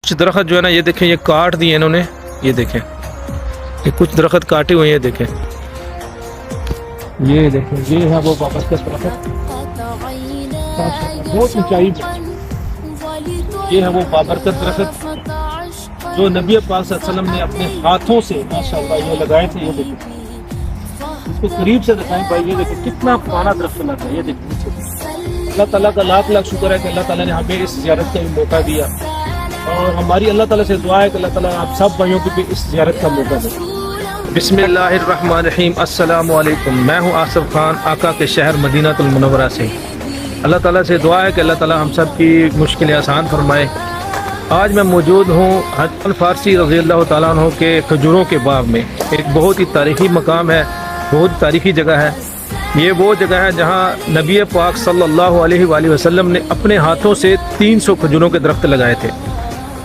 कुछ दरख्त जो है ना, ये देखें, ये काट दिए इन्होंने, ये देखें, ये कुछ दरख्त काटे हुए हैं, ये देखें, ये देखें, ये है वो बाबरकत दरख्त, बहुत ऊंचाई पे, ये है वो बाबरकत दरख्त जो नबी पाक सल्लल्लाहु अलैहि वसल्लम ने अपने हाथों से माशाअल्लाह ये लगाए थे। ये देखें, इसको करीब से दिखाएं भाई, ये देखें कितना पुराना दरख्त लगा है, ये देखें। अल्लाह ताला का लाख लाख शुक्र है कि अल्लाह ताला ने हमें इस ज़ियारत का भी मौका दिया, और हमारी अल्लाह ताला से दुआ है कि अल्लाह ताला आप सब भाइयों को भी इस ज़ियारत का मौका दे। बिस्मिल्लाहिर्रहमानिर्रहीम, अस्सलामु अलैकुम। मैं हूँ आसिफ खान, आका के शहर मदीनातुल मुनव्वरा से। अल्लाह ताला से दुआ है कि अल्लाह ताला हम सब की मुश्किलें आसान फरमाए। आज मैं मौजूद हूँ सलमान फारसी रज़ी अल्लाह ताला अन्हु के खजूरों के बाग में। एक बहुत ही तारीख़ी मकाम है, बहुत तारीख़ी जगह है। ये वो जगह है जहाँ नबी पाक सल्लल्लाहु अलैहि वसल्लम ने अपने हाथों से 300 खजूरों के दरख्त लगाए थे।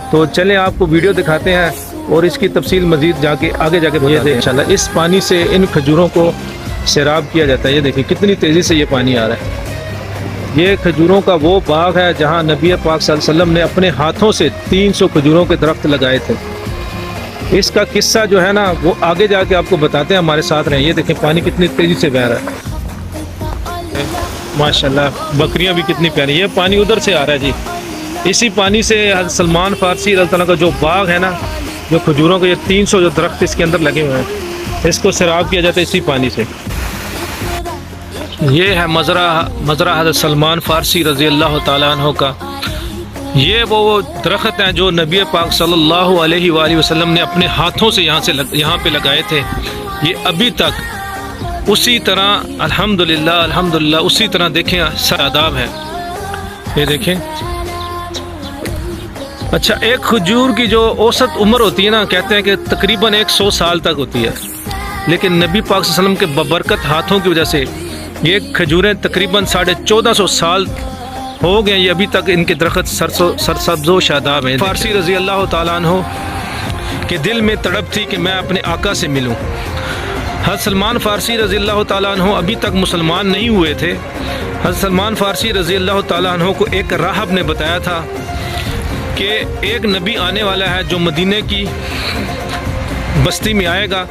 तो चलें आपको वीडियो दिखाते हैं और इसकी तफसील मज़ीद जाके आगे जाके बताते हैं इंशाल्लाह। इस पानी से इन खजूरों को सैराब किया जाता है। ये देखिए कितनी तेज़ी से ये पानी आ रहा है। ये खजूरों का वो बाग है जहाँ नबी पाक सल्लल्लाहु अलैहि वसल्लम ने अपने हाथों से 300 खजूरों के दरख्त लगाए थे। इसका किस्सा जो है ना, वो आगे जाके आपको बताते हैं, हमारे साथ रहें। ये देखें पानी कितनी तेज़ी से बह रहा है, माशाल्लाह। बकरियां भी कितनी प्यारी। ये पानी उधर से आ रहा है जी। इसी पानी से सलमान फारसी रज़ी अल्लाह का जो बाग है ना, जो खजूरों के ये 300 जो दरख्त इसके अंदर लगे हुए हैं, इसको सैराब किया जाता है इसी पानी से। ये है मज़रा हज़रत सलमान फारसी रज़ी अल्लाह ताला अन्हु का। ये वो दरख्त हैं जो नबी पाक सल्लल्लाहु अलैहि वसल्लम ने अपने हाथों से यहाँ पे लगाए थे। ये अभी तक उसी तरह अल्हम्दुलिल्लाह अल्हम्दुलिल्लाह उसी तरह देखें सरादाब है। ये देखें। अच्छा, एक खजूर की जो औसत उम्र होती है ना, कहते हैं कि तकरीबन 100 साल तक होती है, लेकिन नबी पाक सल्लल्लाहु अलैहि वसल्लम के बबरकत हाथों की वजह से ये खजूरें तकरीबन 1450 साल हो गए। ये अभी तक इनके दरख्त सरसब्ज़ो शादाब हैं। फारसी रज़ी अल्लाह ताला अन्हु के दिल में तड़प थी कि मैं अपने आका से मिलूं। हज़रत सलमान फारसी रज़ी अल्लाह ताला अन्हु अभी तक मुसलमान नहीं हुए थे। हज़रत सलमान फारसी रज़ी अल्लाह ताला अन्हु को एक राहब ने बताया था कि एक नबी आने वाला है जो मदीने की बस्ती में आएगा,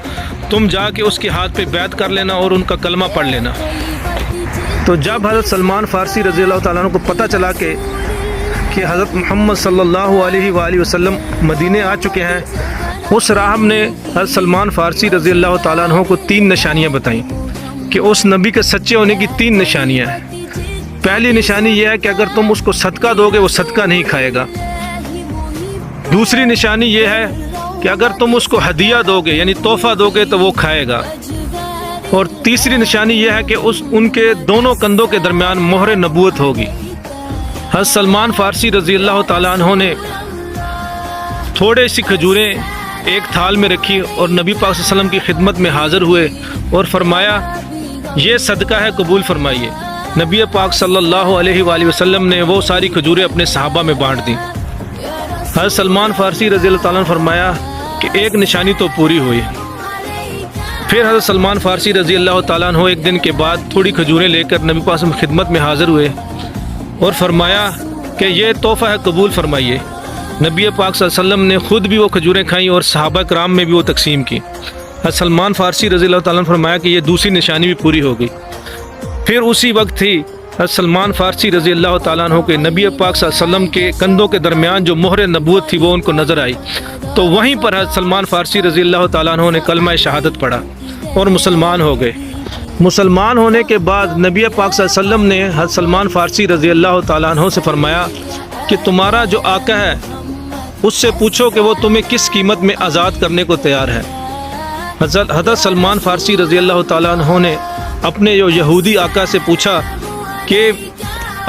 तुम जाके उसके हाथ पे बैत कर लेना और उनका कलमा पढ़ लेना। तो जब हज़रत सलमान फ़ारसी रज़ी अल्लाह ताला अन्हु को पता चला कि हज़रत मोहम्मद सल्लल्लाहु अलैहि वसल्लम मदीने आ चुके हैं, उस राहब ने हज़रत सलमान फ़ारसी रज़ी अल्लाह ताला अन्हु को 3 निशानियाँ बताईं कि उस नबी के सच्चे होने की 3 निशानियाँ हैं। पहली निशानी यह है कि अगर तुम उसको सदका दोगे वो सदका नहीं खाएगा। दूसरी निशानी यह है कि अगर तुम उसको हदिया दोगे यानी तोहफ़ा दोगे तो वो खाएगा। और तीसरी निशानी यह है कि उनके दोनों कंधों के दरमियान मोहर नबूवत होगी। हज़रत सलमान फ़ारसी रज़ी अल्लाह ताला अन्हु ने थोड़े सी खजूरें एक थाल में रखी और नबी पाक सल्लल्लाहु अलैहि वसल्लम की खिदमत में हाज़िर हुए और फरमाया, ये सदका है, कबूल फरमाइए। नबी पाक सल्लल्लाहु अलैहि वसल्लम ने वो सारी खजूरें अपने सहाबा में बाँट दी। हज़रत सलमान फ़ारसी रज़ी अल्लाह ताला ने फरमाया कि एक निशानी तो पूरी हुई। फिर हज़रत सलमान फ़ारसी रज़ी अल्लाह ताला अन्हु एक दिन के बाद थोड़ी खजूरें लेकर नबी पाक की खिदमत में हाज़िर हुए और फरमाया कि ये तोहफ़ा है, कबूल फरमाइए। नबी पाक सल्लल्लाहु अलैहि वसल्लम ने ख़ुद भी वो खजूरें खाईं और सहाबा कराम में भी वो तकसीम की। हज़रत सलमान फ़ारसी रज़ी अल्लाह ताला ने फरमाया कि ये दूसरी निशानी भी पूरी हो गई। फिर उसी वक्त ही हज़रत सलमान फ़ारसी रज़ी अल्लाह ताला अन्हु के नबी पाक सल्लल्लाहु अलैहि वसल्लम के कंधों के दरमियान जो मोहर नबूवत थी वो उनको नज़र आई। तो वहीं पर हज़रत सलमान फ़ारसी रज़ी अल्लाह ताला अन्हु ने कलमा शहादत पढ़ा और मुसलमान हो गए। मुसलमान होने के बाद नबी पाक सल्लल्लाहु अलैहि वसल्लम ने हज़रत सलमान फ़ारसी रज़ी अल्लाह ताला अन्हु से फरमाया कि तुम्हारा जो आका है उससे पूछो कि वो तुम्हें किस कीमत में आज़ाद करने को तैयार है। हज़रत सलमान फ़ारसी रज़ी अल्लाह ताला अन्हु ने अपने जो यहूदी आका से पूछा कि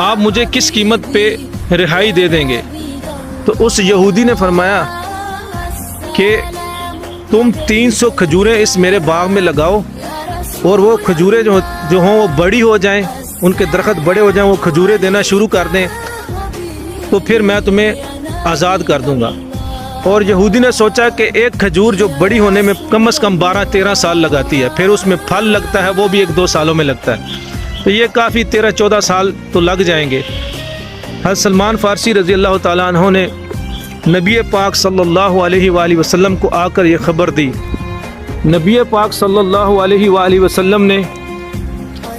आप मुझे किस कीमत पे रिहाई दे देंगे। तो उस यहूदी ने फरमाया कि तुम 300 खजूरें इस मेरे बाग में लगाओ और वो खजूरें जो हों वो बड़ी हो जाएं, उनके दरख्त बड़े हो जाएं, वो खजूरें देना शुरू कर दें, तो फिर मैं तुम्हें आज़ाद कर दूंगा। और यहूदी ने सोचा कि एक खजूर जो बड़ी होने में कम से कम 12-13 साल लगाती है, फिर उसमें फल लगता है, वो भी 1-2 सालों में लगता है, तो ये काफ़ी 13-14 साल तो लग जाएंगे। हज़रत सलमान फ़ारसी रज़ी अल्लाह ताला अन्हु ने نبی پاک صلی اللہ علیہ وآلہ وسلم کو آ کر یہ خبر دی۔ نبی پاک صلی اللہ علیہ وآلہ وسلم نے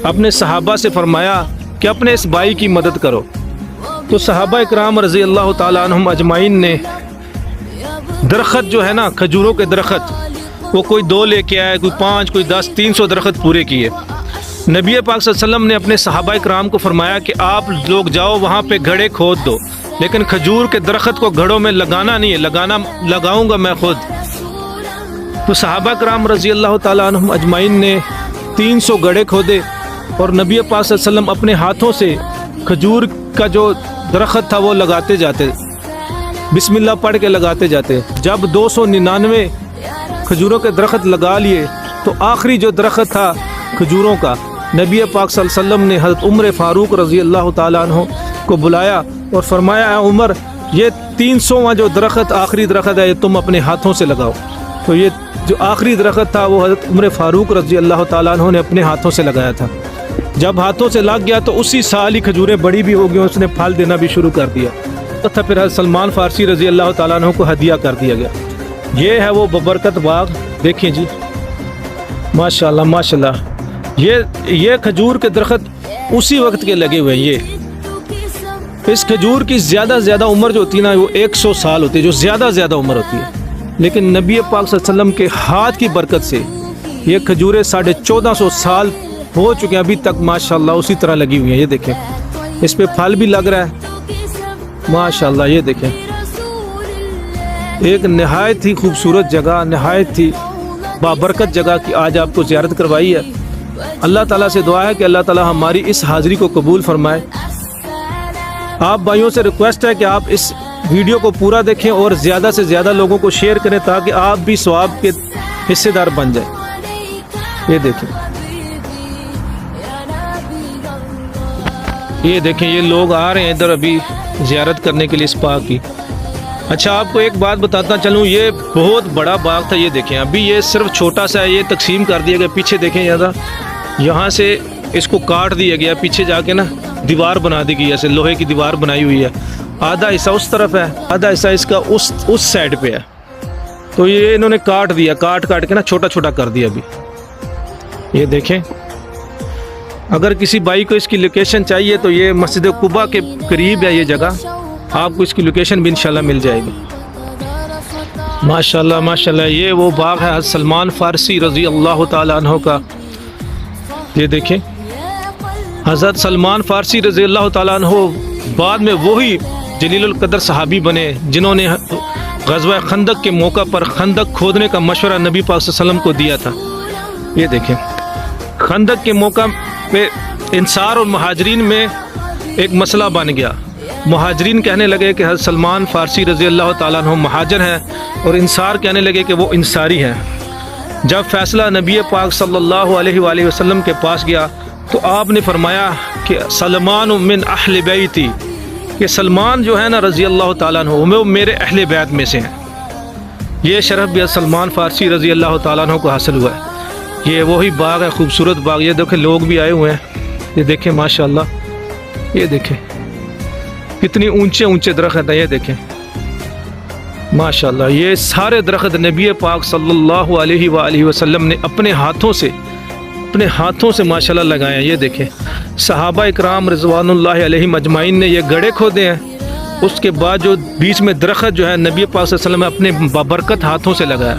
اپنے صحابہ سے فرمایا کہ اپنے اس بھائی کی مدد کرو۔ تو صحابہ اکرام رضی اللہ تعالیٰ عنہم اجمعین نے درخت جو ہے نا، کھجوروں کے درخت، وہ کوئی 2 لے کے آئے، کوئی 5، کوئی 10، 300 درخت پورے کیے۔ نبی پاک صلی اللہ علیہ وسلم نے اپنے صحابہ اکرام کو فرمایا کہ آپ لوگ جاؤ وہاں پہ گھڑے کھود دو، لیکن کھجور کے درخت کو گھڑوں میں لگانا نہیں ہے، لگاؤں گا میں خود۔ تو صحابہ اکرام رضی اللہ تعالیٰ عنہم اجمعین نے 300 گھڑے کھودے اور نبی پاک صلی اللہ علیہ وسلم اپنے ہاتھوں سے کھجور کا جو درخت تھا وہ لگاتے جاتے، بسم اللہ پڑھ کے لگاتے جاتے۔ جب 299 کھجوروں کے درخت لگا لیے تو آخری جو درخت تھا کھجوروں کا، نبی پاک صلی اللہ علیہ وسلم نے حضرت عمر فاروق رضی اللہ تعالیٰ عنہ کو بلایا اور فرمایا اے عمر، یہ 300واں جو درخت آخری درخت ہے یہ تم اپنے ہاتھوں سے لگاؤ۔ تو یہ جو آخری درخت تھا وہ حضرت عمر فاروق رضی اللہ تعالیٰ عنہ نے اپنے ہاتھوں سے لگایا تھا۔ جب ہاتھوں سے لگ گیا تو اسی سال ہی کھجوریں بڑی بھی ہو گئی، اس نے پھل دینا بھی شروع کر دیا تھا۔ پھر حضرت سلمان فارسی رضی اللہ تعالیٰ عنہ کو ہدیہ کر دیا گیا۔ یہ ہے وہ ببرکت باغ، دیکھیں جی ماشاءاللہ ماشاءاللہ۔ یہ کھجور کے درخت اسی وقت کے لگے ہوئے ہیں۔ اس کھجور کی زیادہ عمر جو ہوتی ہے نا وہ 100 سال ہوتی ہے، جو زیادہ عمر ہوتی ہے، لیکن نبی پاک صلی اللہ علیہ وسلم کے ہاتھ کی برکت سے یہ کھجوریں 1450 سال ہو چکے ہیں، ابھی تک ماشاءاللہ اسی طرح لگی ہوئی ہیں۔ یہ دیکھیں اس پہ پھل بھی لگ رہا ہے ماشاءاللہ۔ یہ دیکھیں ایک نہایت ہی خوبصورت جگہ، نہایت ہی بابرکت جگہ کی آج آپ کو زیارت کروائی ہے۔ اللہ تعالیٰ سے دعا ہے کہ اللہ تعالیٰ ہماری اس حاضری کو قبول فرمائے۔ آپ بھائیوں سے ریکویسٹ ہے کہ آپ اس ویڈیو کو پورا دیکھیں اور زیادہ سے زیادہ لوگوں کو شیئر کریں تاکہ آپ بھی ثواب کے حصے دار بن جائیں۔ یہ دیکھیں یہ لوگ آ رہے ہیں ادھر ابھی زیارت کرنے کے لیے اس باغ کی۔ اچھا آپ کو ایک بات بتاتا چلوں، یہ بہت بڑا باغ تھا۔ یہ دیکھیں ابھی یہ صرف چھوٹا سا ہے، یہ تقسیم کر دیا گیا۔ پیچھے دیکھیں یہاں سے اس کو کاٹ دیا گیا، پیچھے جا کے نا دیوار بنا دی گئی، ایسے لوہے کی دیوار بنائی ہوئی ہے۔ آدھا حصہ اس طرف ہے، آدھا حصہ اس کا اس سائڈ پہ ہے۔ تو یہ انہوں نے کاٹ دیا، کاٹ کے نا چھوٹا کر دیا ابھی۔ یہ دیکھیں اگر کسی بھائی کو اس کی لوکیشن چاہیے تو یہ مسجد قباء کے قریب ہے یہ جگہ، آپ کو اس کی لوکیشن بھی انشاءاللہ مل جائے گی۔ ماشاءاللہ ماشاءاللہ یہ وہ باغ ہے حضرت سلمان فارسی رضی اللہ تعالیٰ عنہ کا۔ یہ دیکھیں حضرت سلمان فارسی رضی اللہ تعالیٰ عنہ بعد میں وہی جلیل القدر صحابی بنے جنہوں نے غزوہ خندق کے موقع پر خندق کھودنے کا مشورہ نبی پاک صلی اللہ علیہ وسلم کو دیا تھا۔ یہ دیکھیں خندق کے موقع پہ انصار اور مہاجرین میں ایک مسئلہ بن گیا۔ مہاجرین کہنے لگے کہ حضرت سلمان فارسی رضی اللہ تعالیٰ عنہ مہاجر ہیں، اور انصار کہنے لگے کہ وہ انصاری ہیں۔ جب فیصلہ نبی پاک صلی اللہ علیہ وآلہ وسلم کے پاس گیا تو آپ نے فرمایا کہ سلمان من اہل بیتی، کہ سلمان جو ہے نا رضی اللہ تعالیٰ عنہ وہ میرے اہل بیت میں سے ہیں۔ یہ شرف بھی سلمان فارسی رضی اللہ تعالیٰ عنہ کو حاصل ہوا ہے۔ یہ وہی باغ ہے، خوبصورت باغ۔ یہ دیکھیں لوگ بھی آئے ہوئے ہیں، یہ دیکھیں ماشاءاللہ۔ یہ دیکھیں کتنی اونچے درخت ہیں، یہ دیکھیں ماشاءاللہ۔ یہ سارے درخت نبی پاک صلی اللہ علیہ وآلہ وسلم نے اپنے ہاتھوں سے ماشاءاللہ لگائے ہیں۔ یہ دیکھیں صحابہ اکرام رضوان اللہ علیہم اجمعین نے یہ گڑھے کھودے ہیں، اس کے بعد جو بیچ میں درخت جو ہے نبی پاک صلی اللہ علیہ وسلم نے اپنے بابرکت ہاتھوں سے لگایا۔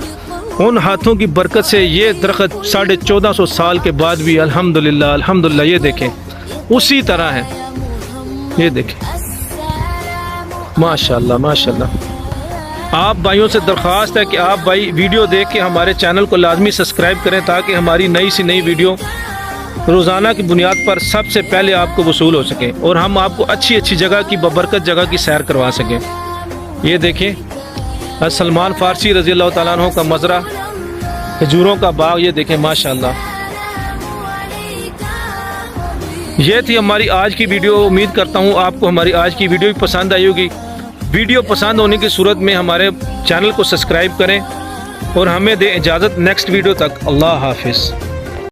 ان ہاتھوں کی برکت سے یہ درخت 1450 سال کے بعد بھی الحمدللہ یہ دیکھیں اسی طرح ہے۔ یہ دیکھیں ماشاءاللہ ماشاءاللہ۔ آپ بھائیوں سے درخواست ہے کہ آپ بھائی ویڈیو دیکھ کے ہمارے چینل کو لازمی سبسکرائب کریں تاکہ ہماری نئی سے نئی ویڈیو روزانہ کی بنیاد پر سب سے پہلے آپ کو وصول ہو سکیں اور ہم آپ کو اچھی جگہ کی ببرکت جگہ کی سیر کروا سکیں۔ یہ دیکھیں سلمان فارسی رضی اللہ تعالیٰ عنہ کا مزرعہ، کھجوروں کا باغ۔ یہ دیکھیں ماشاءاللہ۔ یہ تھی ہماری آج کی ویڈیو۔ امید کرتا ہوں آپ کو ہماری آج کی ویڈیو بھی پسند آئی ہوگی۔ ویڈیو پسند ہونے کی صورت میں ہمارے چینل کو سبسکرائب کریں اور ہمیں دیں اجازت نیکسٹ ویڈیو تک۔ اللہ حافظ۔